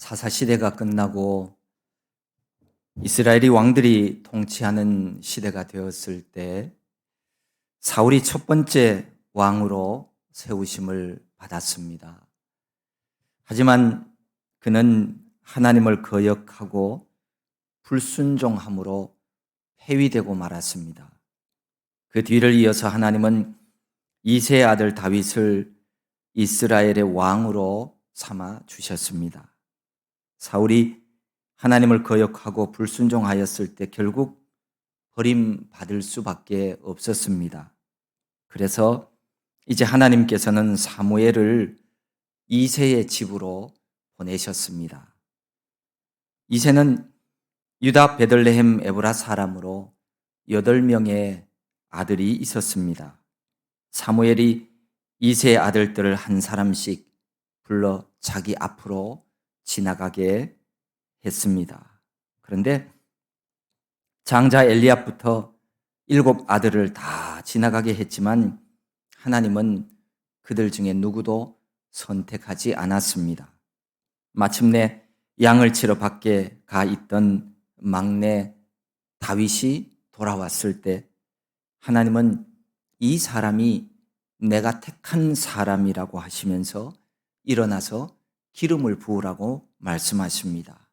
사사시대가 끝나고 이스라엘이 왕들이 통치하는 시대가 되었을 때 사울이 첫 번째 왕으로 세우심을 받았습니다. 하지만 그는 하나님을 거역하고 불순종함으로 폐위되고 말았습니다. 그 뒤를 이어서 하나님은 이새의 아들 다윗을 이스라엘의 왕으로 삼아 주셨습니다. 사울이 하나님을 거역하고 불순종하였을 때 결국 버림받을 수밖에 없었습니다. 그래서 이제 하나님께서는 사무엘을 이새의 집으로 보내셨습니다. 이새는 유다 베들레헴 에브라 사람으로 8명의 아들이 있었습니다. 사무엘이 이새의 아들들을 한 사람씩 불러 자기 앞으로 지나가게 했습니다. 그런데 장자 엘리압부터 7 아들을 다 지나가게 했지만 하나님은 그들 중에 누구도 선택하지 않았습니다. 마침내 양을 치러 밖에 가 있던 막내 다윗이 돌아왔을 때 하나님은 이 사람이 내가 택한 사람이라고 하시면서 일어나서 기름을 부으라고 말씀하십니다.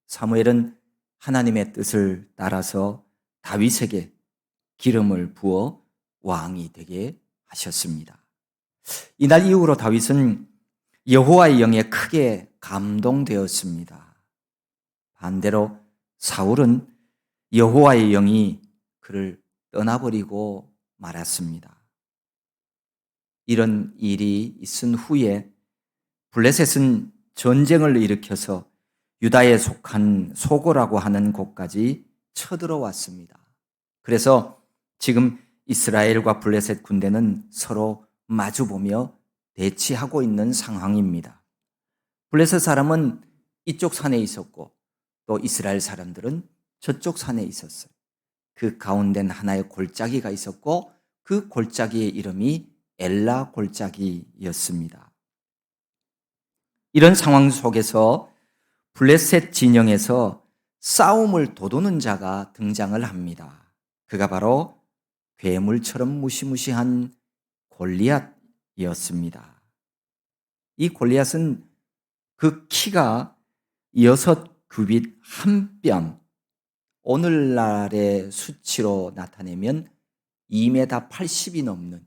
사무엘은 하나님의 뜻을 따라서 다윗에게 기름을 부어 왕이 되게 하셨습니다. 이날 이후로 다윗은 여호와의 영에 크게 감동되었습니다. 반대로 사울은 여호와의 영이 그를 떠나버리고 말았습니다. 이런 일이 있은 후에 블레셋은 전쟁을 일으켜서 유다에 속한 소고라고 하는 곳까지 쳐들어왔습니다. 그래서 지금 이스라엘과 블레셋 군대는 서로 마주보며 대치하고 있는 상황입니다. 블레셋 사람은 이쪽 산에 있었고 또 이스라엘 사람들은 저쪽 산에 있었어요. 그 가운데는 하나의 골짜기가 있었고 그 골짜기의 이름이 엘라 골짜기였습니다. 이런 상황 속에서 블레셋 진영에서 싸움을 도두는 자가 등장을 합니다. 그가 바로 괴물처럼 무시무시한 골리앗이었습니다. 이 골리앗은 그 키가 6규빗 1뼘, 오늘날의 수치로 나타내면 2m 80이 넘는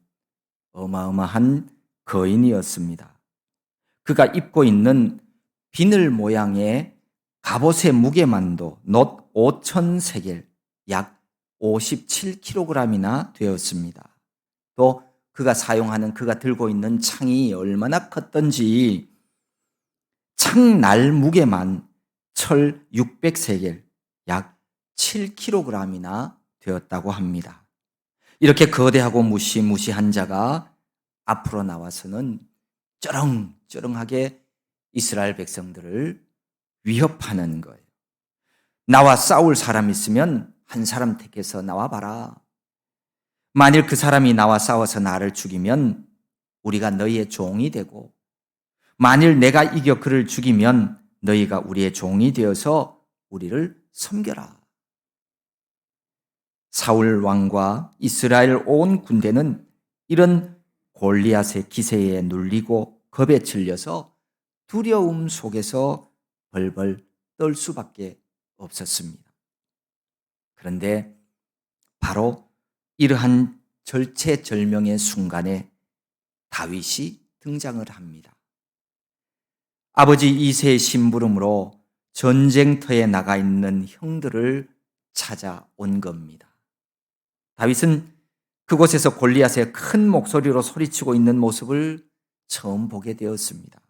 어마어마한 거인이었습니다. 그가 입고 있는 비늘 모양의 갑옷의 무게만도 놋 5,000세겔, 약 57kg이나 되었습니다. 또 그가 들고 있는 창이 얼마나 컸던지 창날 무게만 철 600세겔, 약 7kg이나 되었다고 합니다. 이렇게 거대하고 무시무시한 자가 앞으로 나와서는 쩌렁쩌렁하게 이스라엘 백성들을 위협하는 거예요. 나와 싸울 사람 있으면 한 사람 택해서 나와봐라. 만일 그 사람이 나와 싸워서 나를 죽이면 우리가 너희의 종이 되고, 만일 내가 이겨 그를 죽이면 너희가 우리의 종이 되어서 우리를 섬겨라. 사울 왕과 이스라엘 온 군대는 이런 골리앗의 기세에 눌리고 겁에 질려서 두려움 속에서 벌벌 떨 수밖에 없었습니다. 그런데 바로 이러한 절체절명의 순간에 다윗이 등장을 합니다. 아버지 이새의 심부름으로 전쟁터에 나가 있는 형들을 찾아온 겁니다. 다윗은 그곳에서 골리앗의 큰 목소리로 소리치고 있는 모습을 처음 보게 되었습니다.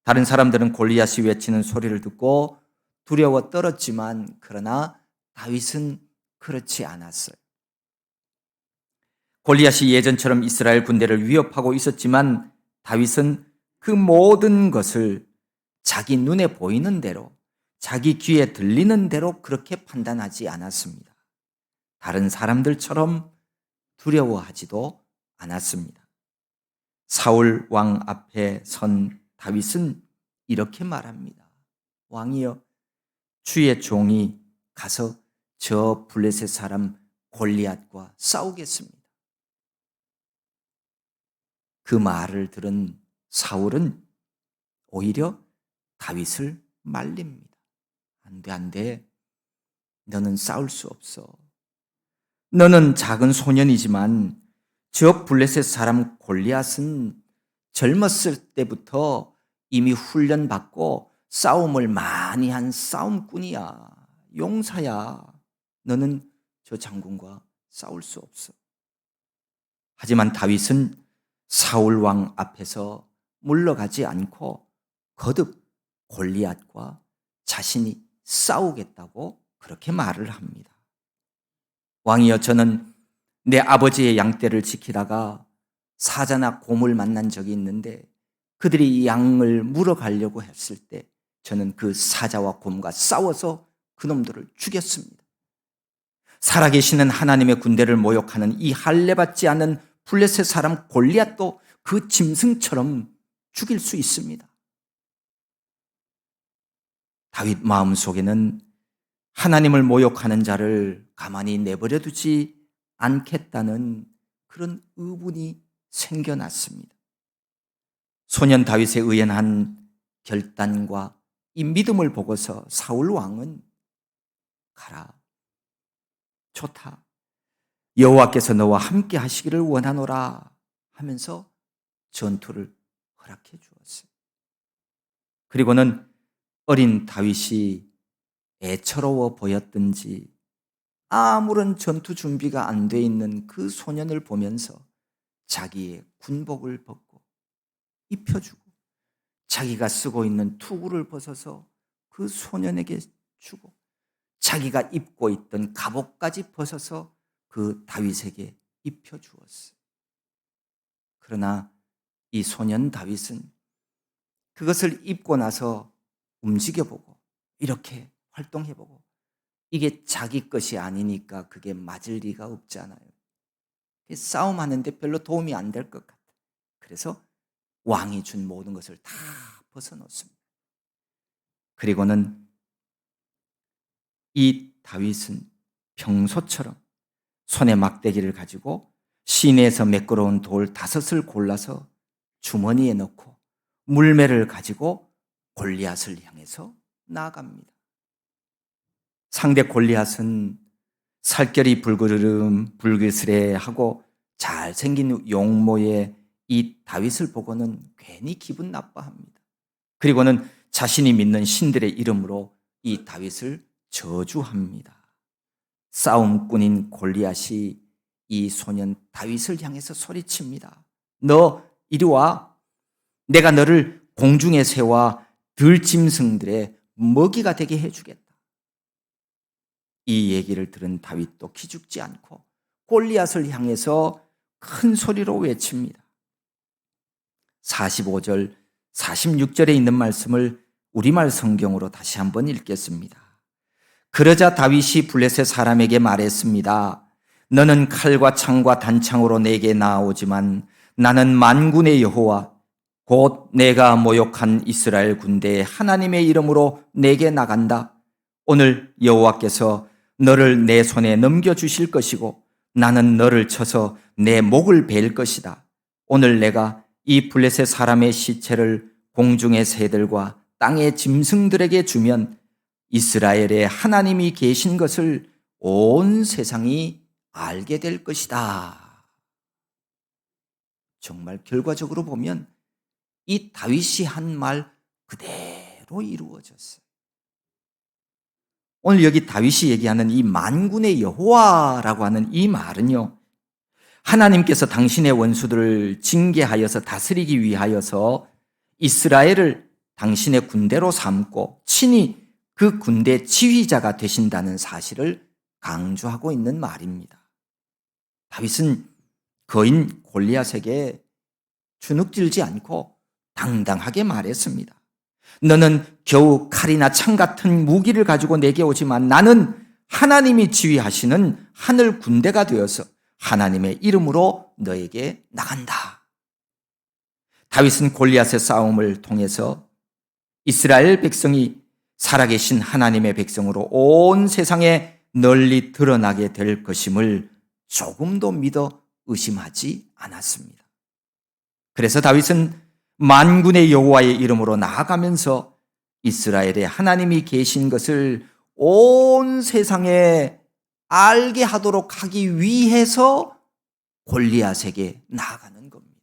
다른 사람들은 골리앗이 외치는 소리를 듣고 두려워 떨었지만 그러나 다윗은 그렇지 않았어요. 골리앗이 예전처럼 이스라엘 군대를 위협하고 있었지만 다윗은 그 모든 것을 자기 눈에 보이는 대로, 자기 귀에 들리는 대로 그렇게 판단하지 않았습니다. 다른 사람들처럼 두려워하지도 않았습니다. 사울 왕 앞에 선 다윗은 이렇게 말합니다. 왕이여, 주의 종이 가서 저 블레셋 사람 골리앗과 싸우겠습니다. 그 말을 들은 사울은 오히려 다윗을 말립니다. 안 돼. 너는 싸울 수 없어. 너는 작은 소년이지만 저 블레셋 사람 골리앗은 젊었을 때부터 이미 훈련받고 싸움을 많이 한 싸움꾼이야. 용사야. 너는 저 장군과 싸울 수 없어. 하지만 다윗은 사울 왕 앞에서 물러가지 않고 거듭 골리앗과 자신이 싸우겠다고 그렇게 말을 합니다. 왕이여, 저는 내 아버지의 양떼를 지키다가 사자나 곰을 만난 적이 있는데 그들이 양을 물어가려고 했을 때 저는 그 사자와 곰과 싸워서 그놈들을 죽였습니다. 살아계시는 하나님의 군대를 모욕하는 이 할례받지 않은 블레셋 사람 골리앗도 그 짐승처럼 죽일 수 있습니다. 다윗 마음속에는 하나님을 모욕하는 자를 가만히 내버려 두지 않겠다는 그런 의문이 생겨났습니다. 소년 다윗의 의연한 결단과 이 믿음을 보고서 사울 왕은 가라, 좋다, 여호와께서 너와 함께 하시기를 원하노라 하면서 전투를 허락해 주었어요. 그리고는 어린 다윗이 애처로워 보였든지 아무런 전투 준비가 안 돼 있는 그 소년을 보면서 자기의 군복을 벗고 입혀주고 자기가 쓰고 있는 투구를 벗어서 그 소년에게 주고 자기가 입고 있던 갑옷까지 벗어서 그 다윗에게 입혀주었어요. 그러나 이 소년 다윗은 그것을 입고 나서 움직여보고 이렇게 활동해보고 이게 자기 것이 아니니까 그게 맞을 리가 없잖아요. 싸움하는데 별로 도움이 안 될 것 같아요. 그래서 왕이 준 모든 것을 다 벗어놓습니다. 그리고는 이 다윗은 평소처럼 손에 막대기를 가지고 시내에서 매끄러운 돌 5을 골라서 주머니에 넣고 물매를 가지고 골리앗을 향해서 나아갑니다. 상대 골리앗은 살결이 불그스레하고 잘생긴 용모의 이 다윗을 보고는 괜히 기분 나빠합니다. 그리고는 자신이 믿는 신들의 이름으로 이 다윗을 저주합니다. 싸움꾼인 골리앗이 이 소년 다윗을 향해서 소리칩니다. 너 이리 와. 내가 너를 공중의 새와 들짐승들의 먹이가 되게 해주겠다. 이 얘기를 들은 다윗도 기죽지 않고 골리앗을 향해서 큰 소리로 외칩니다. 45절, 46절에 있는 말씀을 우리말 성경으로 다시 한번 읽겠습니다. 그러자 다윗이 블레셋 사람에게 말했습니다. 너는 칼과 창과 단창으로 내게 나아오지만 나는 만군의 여호와 곧 내가 모욕한 이스라엘 군대의 하나님의 이름으로 내게 나간다. 오늘 여호와께서 너를 내 손에 넘겨주실 것이고 나는 너를 쳐서 내 목을 베일 것이다. 오늘 내가 이 블레셋 사람의 시체를 공중의 새들과 땅의 짐승들에게 주면 이스라엘의 하나님이 계신 것을 온 세상이 알게 될 것이다. 정말 결과적으로 보면 이 다윗이 한 말 그대로 이루어졌어요. 오늘 여기 다윗이 얘기하는 이 만군의 여호와라고 하는 이 말은요, 하나님께서 당신의 원수들을 징계하여서 다스리기 위하여서 이스라엘을 당신의 군대로 삼고 친히 그 군대 지휘자가 되신다는 사실을 강조하고 있는 말입니다. 다윗은 거인 골리앗에게 주눅들지 않고 당당하게 말했습니다. 너는 겨우 칼이나 창 같은 무기를 가지고 내게 오지만 나는 하나님이 지휘하시는 하늘 군대가 되어서 하나님의 이름으로 너에게 나간다. 다윗은 골리앗의 싸움을 통해서 이스라엘 백성이 살아계신 하나님의 백성으로 온 세상에 널리 드러나게 될 것임을 조금도 믿어 의심하지 않았습니다. 그래서 다윗은 만군의 여호와의 이름으로 나아가면서 이스라엘에 하나님이 계신 것을 온 세상에 알게 하도록 하기 위해서 골리앗에게 나아가는 겁니다.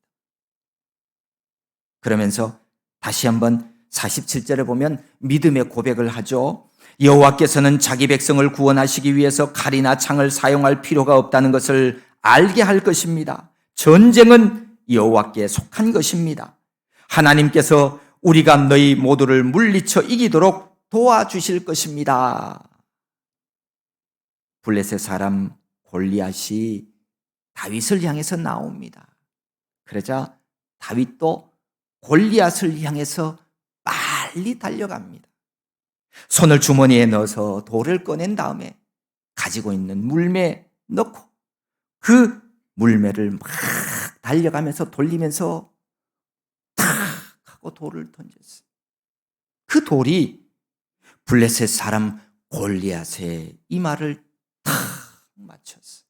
그러면서 다시 한번 47절에 보면 믿음의 고백을 하죠. 여호와께서는 자기 백성을 구원하시기 위해서 칼이나 창을 사용할 필요가 없다는 것을 알게 할 것입니다. 전쟁은 여호와께 속한 것입니다. 하나님께서 우리가 너희 모두를 물리쳐 이기도록 도와주실 것입니다. 블레셋 사람 골리앗이 다윗을 향해서 나옵니다. 그러자 다윗도 골리앗을 향해서 빨리 달려갑니다. 손을 주머니에 넣어서 돌을 꺼낸 다음에 가지고 있는 물매에 넣고 그 물매를 막 달려가면서 돌리면서 탁 하고 돌을 던졌어요. 그 돌이 블레셋 사람 골리앗의 이마를 탁 맞췄어요.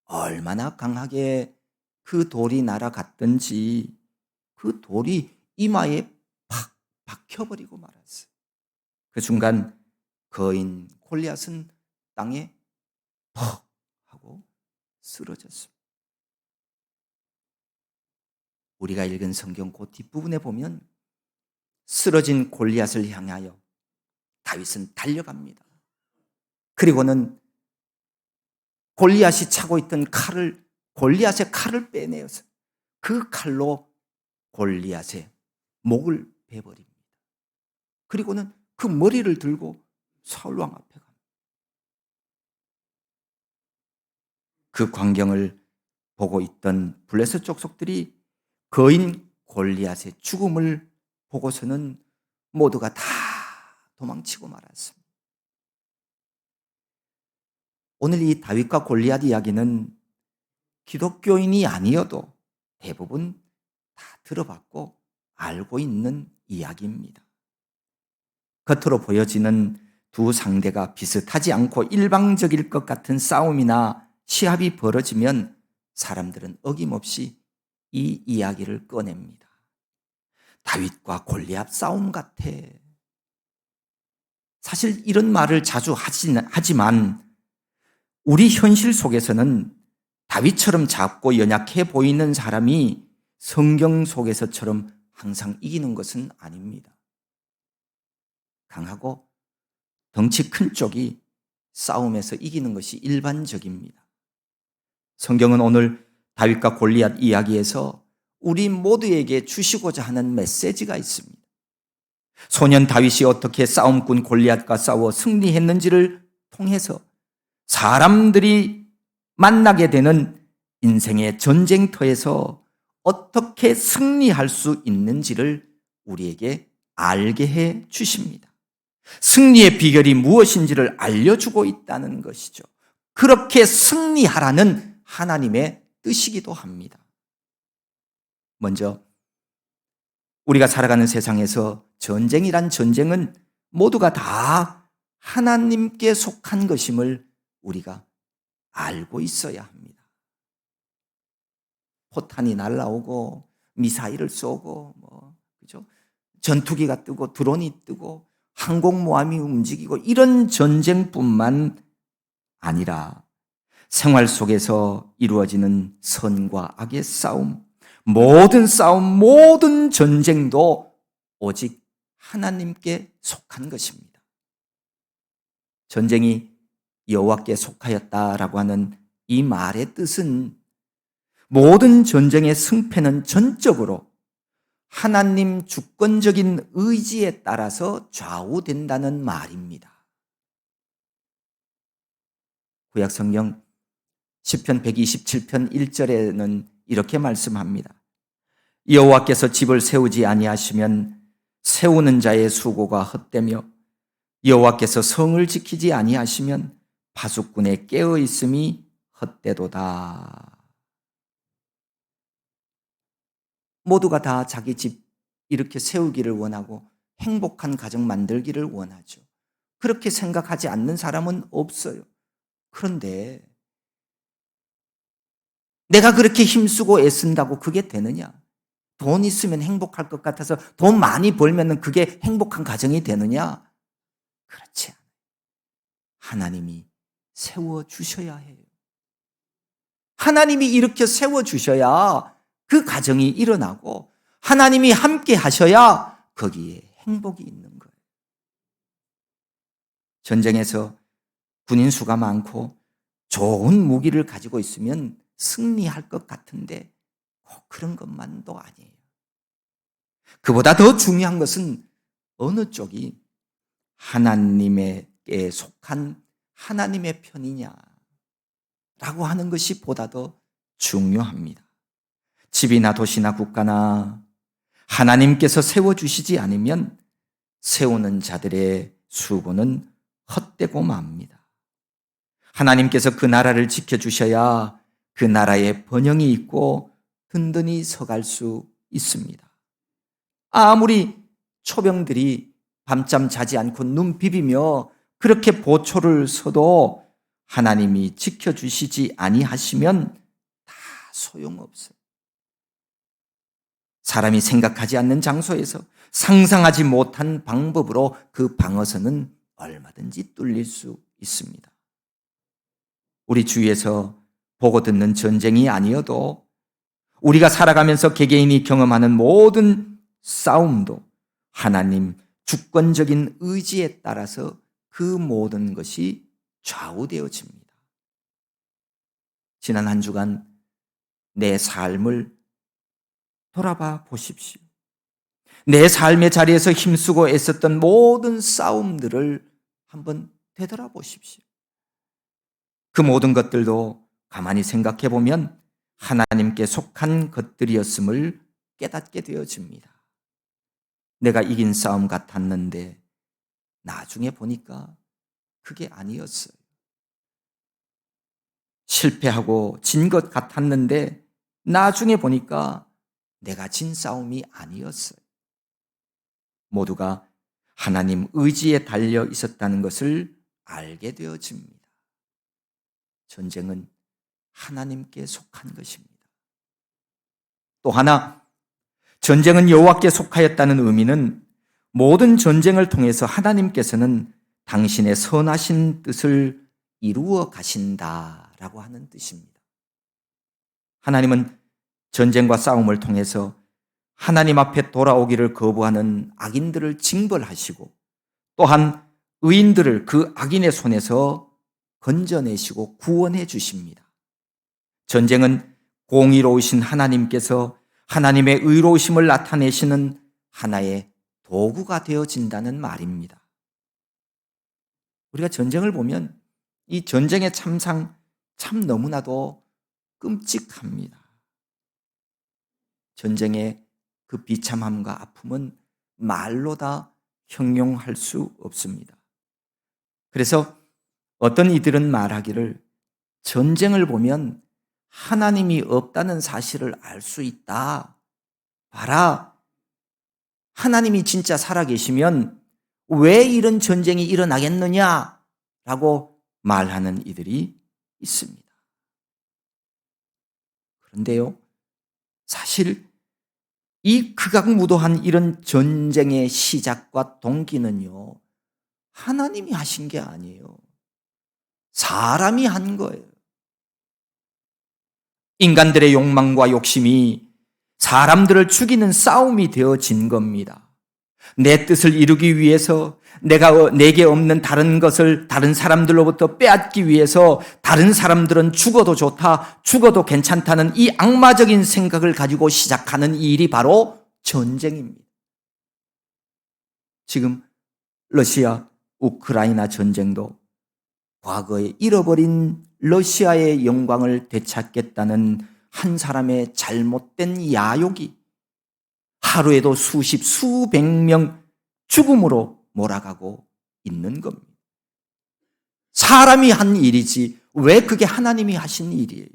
얼마나 강하게 그 돌이 날아갔든지 그 돌이 이마에 팍 박혀버리고 말았어요. 그 순간 거인 골리앗은 땅에 퍽 하고 쓰러졌습니다. 우리가 읽은 성경 그 뒷부분에 보면 쓰러진 골리앗을 향하여 다윗은 달려갑니다. 그리고는 골리앗이 차고 있던 골리앗의 칼을 빼내어서 그 칼로 골리앗의 목을 베버립니다. 그리고는 그 머리를 들고 사울 왕 앞에 갑니다. 그 광경을 보고 있던 블레셋 족속들이 거인 골리앗의 죽음을 보고서는 모두가 다 도망치고 말았습니다. 오늘 이 다윗과 골리앗 이야기는 기독교인이 아니어도 대부분 다 들어봤고 알고 있는 이야기입니다. 겉으로 보여지는 두 상대가 비슷하지 않고 일방적일 것 같은 싸움이나 시합이 벌어지면 사람들은 어김없이 이 이야기를 꺼냅니다. 다윗과 골리앗 싸움 같아. 사실 이런 말을 자주 하지만 우리 현실 속에서는 다윗처럼 작고 연약해 보이는 사람이 성경 속에서처럼 항상 이기는 것은 아닙니다. 강하고 덩치 큰 쪽이 싸움에서 이기는 것이 일반적입니다. 성경은 오늘 다윗과 골리앗 이야기에서 우리 모두에게 주시고자 하는 메시지가 있습니다. 소년 다윗이 어떻게 싸움꾼 골리앗과 싸워 승리했는지를 통해서 사람들이 만나게 되는 인생의 전쟁터에서 어떻게 승리할 수 있는지를 우리에게 알게 해 주십니다. 승리의 비결이 무엇인지를 알려주고 있다는 것이죠. 그렇게 승리하라는 하나님의 뜻이기도 합니다. 먼저 우리가 살아가는 세상에서 전쟁이란 전쟁은 모두가 다 하나님께 속한 것임을 우리가 알고 있어야 합니다. 포탄이 날아오고 미사일을 쏘고 그죠? 전투기가 뜨고 드론이 뜨고 항공모함이 움직이고 이런 전쟁뿐만 아니라 생활 속에서 이루어지는 선과 악의 싸움, 모든 전쟁도 오직 하나님께 속한 것입니다. 전쟁이 여호와께 속하였다라고 하는 이 말의 뜻은 모든 전쟁의 승패는 전적으로 하나님 주권적인 의지에 따라서 좌우된다는 말입니다. 구약 성경 시편 127편 1절에는 이렇게 말씀합니다. 여호와께서 집을 세우지 아니하시면 세우는 자의 수고가 헛되며 여호와께서 성을 지키지 아니하시면 파수꾼의 깨어 있음이 헛되도다. 모두가 다 자기 집 이렇게 세우기를 원하고 행복한 가정 만들기를 원하죠. 그렇게 생각하지 않는 사람은 없어요. 그런데 내가 그렇게 힘쓰고 애쓴다고 그게 되느냐? 돈 있으면 행복할 것 같아서 돈 많이 벌면 그게 행복한 가정이 되느냐? 그렇지 않아요. 하나님이 세워주셔야 해요. 하나님이 이렇게 세워주셔야 그 가정이 일어나고 하나님이 함께 하셔야 거기에 행복이 있는 거예요. 전쟁에서 군인 수가 많고 좋은 무기를 가지고 있으면 승리할 것 같은데 꼭 그런 것만도 아니에요. 그보다 더 중요한 것은 어느 쪽이 하나님에게 속한 하나님의 편이냐라고 하는 것이 보다 더 중요합니다. 집이나 도시나 국가나 하나님께서 세워주시지 않으면 세우는 자들의 수고는 헛되고 맙니다. 하나님께서 그 나라를 지켜주셔야 그 나라에 번영이 있고 든든히 서갈 수 있습니다. 아무리 초병들이 밤잠 자지 않고 눈 비비며 그렇게 보초를 서도 하나님이 지켜주시지 아니하시면 다 소용없어요. 사람이 생각하지 않는 장소에서 상상하지 못한 방법으로 그 방어선은 얼마든지 뚫릴 수 있습니다. 우리 주위에서 보고 듣는 전쟁이 아니어도 우리가 살아가면서 개개인이 경험하는 모든 싸움도 하나님 주권적인 의지에 따라서 그 모든 것이 좌우되어집니다. 지난 한 주간 내 삶을 돌아봐 보십시오. 내 삶의 자리에서 힘쓰고 애썼던 모든 싸움들을 한번 되돌아보십시오. 그 모든 것들도 가만히 생각해 보면 하나님께 속한 것들이었음을 깨닫게 되어집니다. 내가 이긴 싸움 같았는데 나중에 보니까 그게 아니었어요. 실패하고 진 것 같았는데 나중에 보니까 내가 진 싸움이 아니었어요. 모두가 하나님 의지에 달려 있었다는 것을 알게 되어집니다. 전쟁은 하나님께 속한 것입니다. 또 하나, 전쟁은 여호와께 속하였다는 의미는 모든 전쟁을 통해서 하나님께서는 당신의 선하신 뜻을 이루어 가신다라고 하는 뜻입니다. 하나님은 전쟁과 싸움을 통해서 하나님 앞에 돌아오기를 거부하는 악인들을 징벌하시고 또한 의인들을 그 악인의 손에서 건져내시고 구원해 주십니다. 전쟁은 공의로우신 하나님께서 하나님의 의로우심을 나타내시는 하나의 도구가 되어진다는 말입니다. 우리가 전쟁을 보면 이 전쟁의 참상 참 너무나도 끔찍합니다. 전쟁의 그 비참함과 아픔은 말로 다 형용할 수 없습니다. 그래서 어떤 이들은 말하기를 전쟁을 보면 하나님이 없다는 사실을 알 수 있다. 봐라. 하나님이 진짜 살아계시면 왜 이런 전쟁이 일어나겠느냐라고 말하는 이들이 있습니다. 그런데요, 사실 이 극악무도한 이런 전쟁의 시작과 동기는요, 하나님이 하신 게 아니에요. 사람이 한 거예요. 인간들의 욕망과 욕심이 사람들을 죽이는 싸움이 되어진 겁니다. 내 뜻을 이루기 위해서 내게 없는 다른 것을 다른 사람들로부터 빼앗기 위해서 다른 사람들은 죽어도 좋다, 죽어도 괜찮다는 이 악마적인 생각을 가지고 시작하는 이 일이 바로 전쟁입니다. 지금 러시아, 우크라이나 전쟁도 과거에 잃어버린 러시아의 영광을 되찾겠다는 한 사람의 잘못된 야욕이 하루에도 수십, 수백 명 죽음으로 몰아가고 있는 겁니다. 사람이 한 일이지 왜 그게 하나님이 하신 일이에요?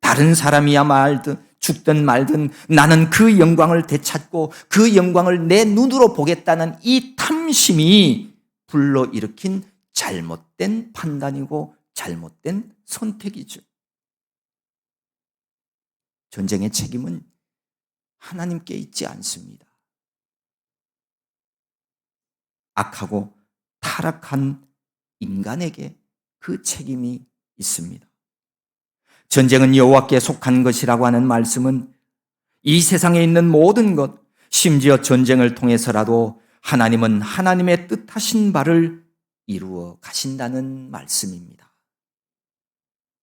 다른 사람이야 말든 죽든 말든 나는 그 영광을 되찾고 그 영광을 내 눈으로 보겠다는 이 탐심이 불러일으킨 잘못된 판단이고 잘못된 선택이죠. 전쟁의 책임은 하나님께 있지 않습니다. 악하고 타락한 인간에게 그 책임이 있습니다. 전쟁은 여호와께 속한 것이라고 하는 말씀은 이 세상에 있는 모든 것, 심지어 전쟁을 통해서라도 하나님은 하나님의 뜻하신 바를 이루어 가신다는 말씀입니다.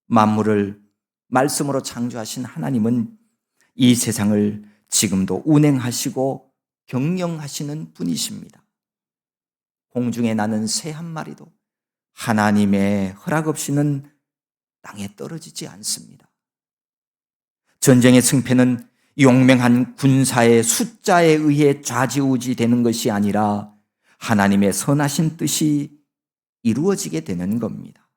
만물을 말씀으로 창조하신 하나님은 이 세상을 지금도 운행하시고 경영하시는 분이십니다. 공중에 나는 새 한 마리도 하나님의 허락 없이는 땅에 떨어지지 않습니다. 전쟁의 승패는 용맹한 군사의 숫자에 의해 좌지우지되는 것이 아니라 하나님의 선하신 뜻이 이루어지게 되는 겁니다.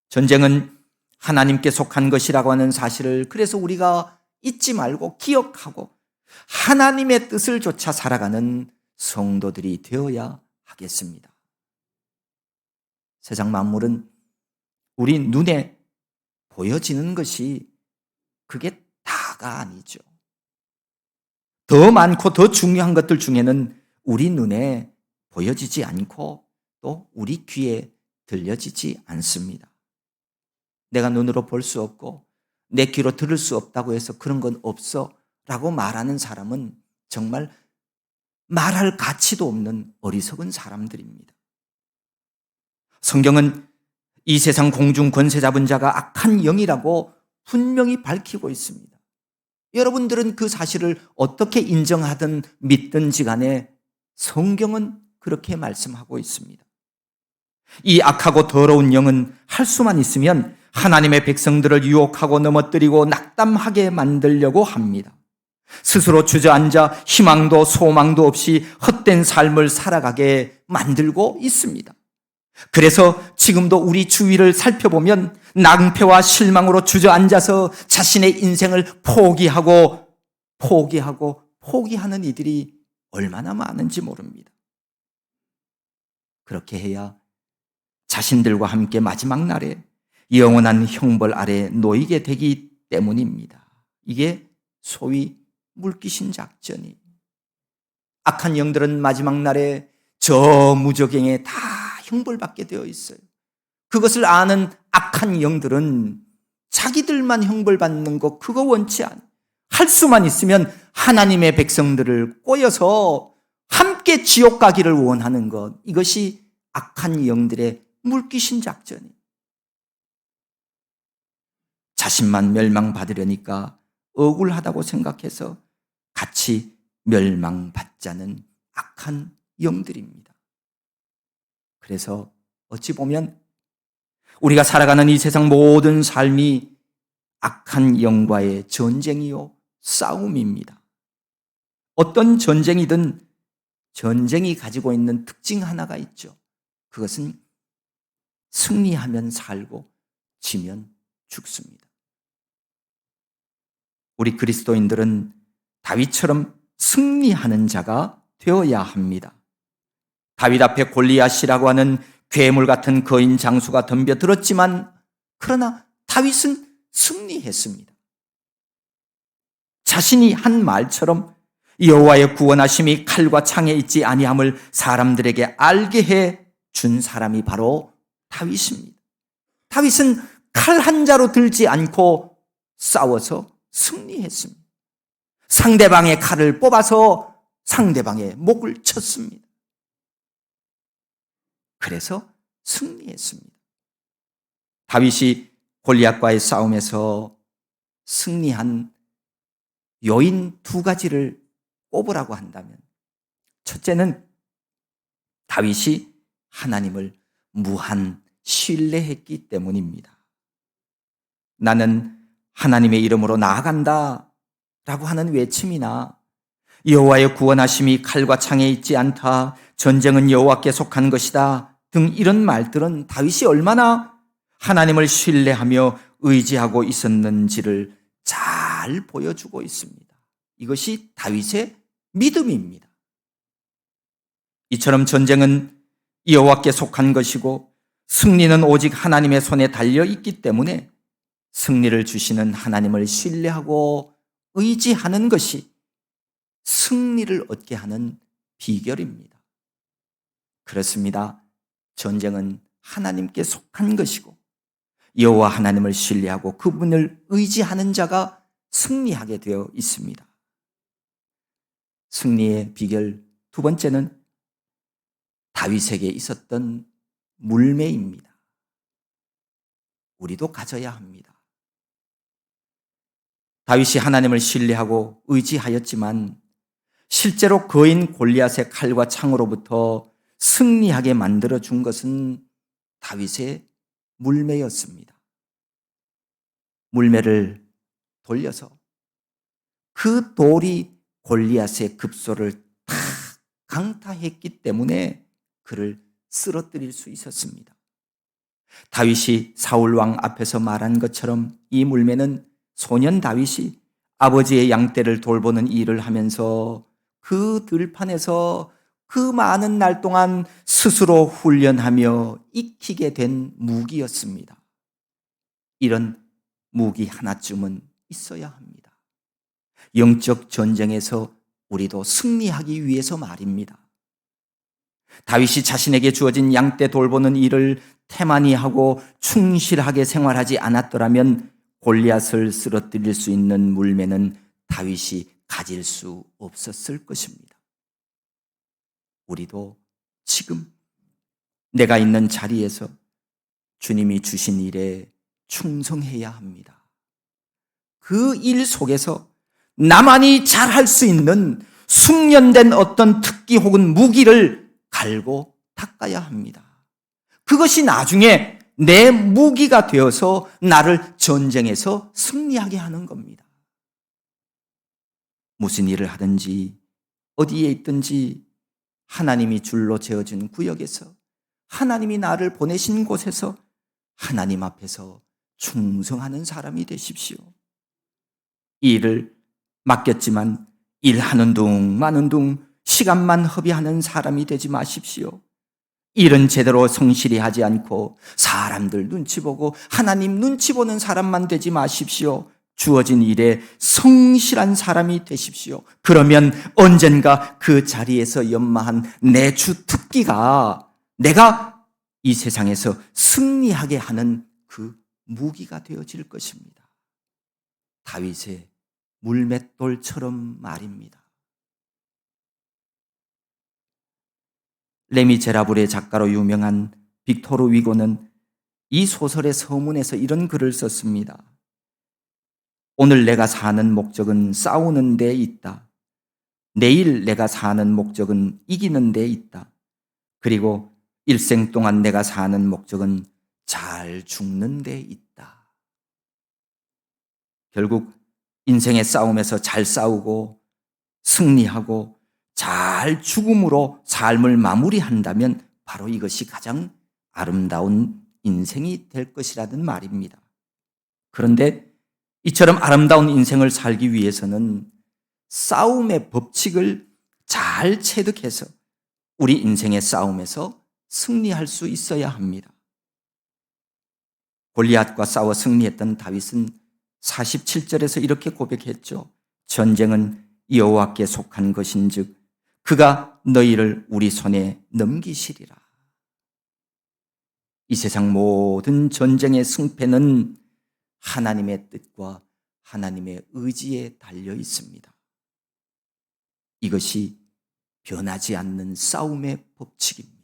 전쟁은 하나님께 속한 것이라고 하는 사실을 그래서 우리가 잊지 말고 기억하고 하나님의 뜻을 좇아 살아가는 성도들이 되어야 하겠습니다. 세상 만물은 우리 눈에 보여지는 것이 그게 다가 아니죠. 더 많고 더 중요한 것들 중에는 우리 눈에 보여지지 않고 또 우리 귀에 들려지지 않습니다. 내가 눈으로 볼 수 없고 내 귀로 들을 수 없다고 해서 그런 건 없어 라고 말하는 사람은 정말 말할 가치도 없는 어리석은 사람들입니다. 성경은 이 세상 공중 권세 잡은 자가 악한 영이라고 분명히 밝히고 있습니다. 여러분들은 그 사실을 어떻게 인정하든 믿든지 간에 성경은 그렇게 말씀하고 있습니다. 이 악하고 더러운 영은 할 수만 있으면 하나님의 백성들을 유혹하고 넘어뜨리고 낙담하게 만들려고 합니다. 스스로 주저앉아 희망도 소망도 없이 헛된 삶을 살아가게 만들고 있습니다. 그래서 지금도 우리 주위를 살펴보면 낭패와 실망으로 주저앉아서 자신의 인생을 포기하는 이들이 얼마나 많은지 모릅니다. 그렇게 해야 자신들과 함께 마지막 날에 영원한 형벌 아래 놓이게 되기 때문입니다. 이게 소위 물귀신 작전이. 악한 영들은 마지막 날에 저 무저갱에 다 형벌받게 되어 있어요. 그것을 아는 악한 영들은 자기들만 형벌받는 거 그거 원치 않아. 할 수만 있으면 하나님의 백성들을 꼬여서 함께 지옥 가기를 원하는 것. 이것이 악한 영들의 물귀신 작전이. 자신만 멸망받으려니까 억울하다고 생각해서 같이 멸망받자는 악한 영들입니다. 그래서 어찌 보면 우리가 살아가는 이 세상 모든 삶이 악한 영과의 전쟁이요 싸움입니다. 어떤 전쟁이든 전쟁이 가지고 있는 특징 하나가 있죠. 그것은 승리하면 살고 지면 죽습니다. 우리 그리스도인들은 다윗처럼 승리하는 자가 되어야 합니다. 다윗 앞에 골리앗이라고 하는 괴물 같은 거인 장수가 덤벼들었지만 그러나 다윗은 승리했습니다. 자신이 한 말처럼 여호와의 구원하심이 칼과 창에 있지 아니함을 사람들에게 알게 해 준 사람이 바로 다윗입니다. 다윗은 칼 한 자로 들지 않고 싸워서 승리했습니다. 상대방의 칼을 뽑아서 상대방의 목을 쳤습니다. 그래서 승리했습니다. 다윗이 골리앗과의 싸움에서 승리한 요인 두 가지를 꼽으라고 한다면, 첫째는 다윗이 하나님을 무한 신뢰했기 때문입니다. 나는 하나님의 이름으로 나아간다 라고 하는 외침이나 여호와의 구원하심이 칼과 창에 있지 않다, 전쟁은 여호와께 속한 것이다 등 이런 말들은 다윗이 얼마나 하나님을 신뢰하며 의지하고 있었는지를 잘 잘 보여주고 있습니다. 이것이 다윗의 믿음입니다. 이처럼 전쟁은 여호와께 속한 것이고 승리는 오직 하나님의 손에 달려 있기 때문에 승리를 주시는 하나님을 신뢰하고 의지하는 것이 승리를 얻게 하는 비결입니다. 그렇습니다. 전쟁은 하나님께 속한 것이고 여호와 하나님을 신뢰하고 그분을 의지하는 자가 승리하게 되어 있습니다. 승리의 비결 두 번째는 다윗에게 있었던 물매입니다. 우리도 가져야 합니다. 다윗이 하나님을 신뢰하고 의지하였지만 실제로 거인 골리앗의 칼과 창으로부터 승리하게 만들어준 것은 다윗의 물매였습니다. 물매를 돌려서 그 돌이 골리앗의 급소를 다 강타했기 때문에 그를 쓰러뜨릴 수 있었습니다. 다윗이 사울왕 앞에서 말한 것처럼 이 물매는 소년 다윗이 아버지의 양떼를 돌보는 일을 하면서 그 들판에서 그 많은 날 동안 스스로 훈련하며 익히게 된 무기였습니다. 이런 무기 하나쯤은 있어야 합니다. 영적 전쟁에서 우리도 승리하기 위해서 말입니다. 다윗이 자신에게 주어진 양떼 돌보는 일을 태만히 하고 충실하게 생활하지 않았더라면 골리앗을 쓰러뜨릴 수 있는 물매는 다윗이 가질 수 없었을 것입니다. 우리도 지금 내가 있는 자리에서 주님이 주신 일에 충성해야 합니다. 그 일 속에서 나만이 잘할 수 있는 숙련된 어떤 특기 혹은 무기를 갈고 닦아야 합니다. 그것이 나중에 내 무기가 되어서 나를 전쟁에서 승리하게 하는 겁니다. 무슨 일을 하든지 어디에 있든지 하나님이 줄로 재어준 구역에서 하나님이 나를 보내신 곳에서 하나님 앞에서 충성하는 사람이 되십시오. 이 일을 맡겼지만 일하는 둥 마는 둥 시간만 허비하는 사람이 되지 마십시오. 일은 제대로 성실히 하지 않고 사람들 눈치 보고 하나님 눈치 보는 사람만 되지 마십시오. 주어진 일에 성실한 사람이 되십시오. 그러면 언젠가 그 자리에서 연마한 내 주 특기가 내가 이 세상에서 승리하게 하는 그 무기가 되어질 것입니다. 다윗의 물맷돌처럼 말입니다. 레미제라블의 작가로 유명한 빅토르 위고는 이 소설의 서문에서 이런 글을 썼습니다. 오늘 내가 사는 목적은 싸우는 데 있다. 내일 내가 사는 목적은 이기는 데 있다. 그리고 일생 동안 내가 사는 목적은 잘 죽는 데 있다. 결국 인생의 싸움에서 잘 싸우고 승리하고 잘 죽음으로 삶을 마무리한다면 바로 이것이 가장 아름다운 인생이 될 것이라는 말입니다. 그런데 이처럼 아름다운 인생을 살기 위해서는 싸움의 법칙을 잘 체득해서 우리 인생의 싸움에서 승리할 수 있어야 합니다. 골리앗과 싸워 승리했던 다윗은 47절에서 이렇게 고백했죠. 전쟁은 여호와께 속한 것인즉 그가 너희를 우리 손에 넘기시리라. 이 세상 모든 전쟁의 승패는 하나님의 뜻과 하나님의 의지에 달려 있습니다. 이것이 변하지 않는 싸움의 법칙입니다.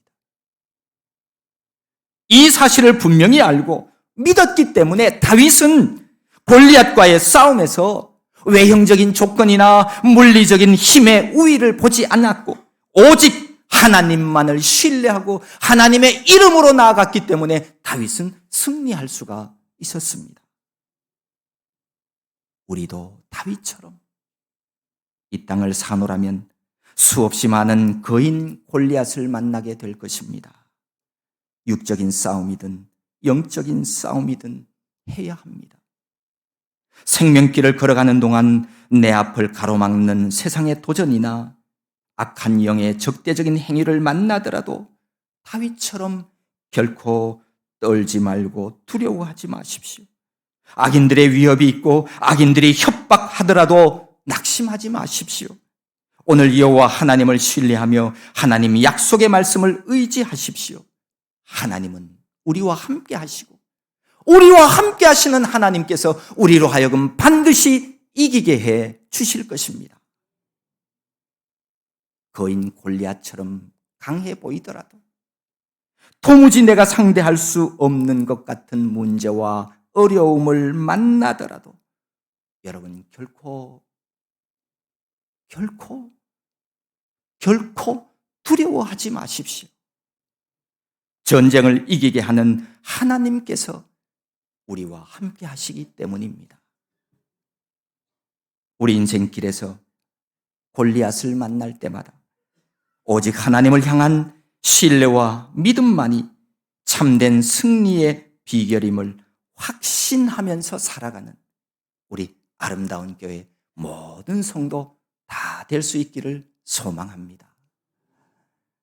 이 사실을 분명히 알고 믿었기 때문에 다윗은 골리앗과의 싸움에서 외형적인 조건이나 물리적인 힘의 우위를 보지 않았고 오직 하나님만을 신뢰하고 하나님의 이름으로 나아갔기 때문에 다윗은 승리할 수가 있었습니다. 우리도 다윗처럼 이 땅을 사노라면 수없이 많은 거인 골리앗을 만나게 될 것입니다. 육적인 싸움이든 영적인 싸움이든 해야 합니다. 생명길을 걸어가는 동안 내 앞을 가로막는 세상의 도전이나 악한 영의 적대적인 행위를 만나더라도 다윗처럼 결코 떨지 말고 두려워하지 마십시오. 악인들의 위협이 있고 악인들이 협박하더라도 낙심하지 마십시오. 오늘 여호와 하나님을 신뢰하며 하나님 약속의 말씀을 의지하십시오. 하나님은 우리와 함께 하시고 우리와 함께 하시는 하나님께서 우리로 하여금 반드시 이기게 해 주실 것입니다. 거인 골리앗처럼 강해 보이더라도 도무지 내가 상대할 수 없는 것 같은 문제와 어려움을 만나더라도 여러분 결코 두려워하지 마십시오. 전쟁을 이기게 하는 하나님께서 우리와 함께 하시기 때문입니다. 우리 인생길에서 골리앗을 만날 때마다 오직 하나님을 향한 신뢰와 믿음만이 참된 승리의 비결임을 확신하면서 살아가는 우리 아름다운 교회 모든 성도 다 될 수 있기를 소망합니다.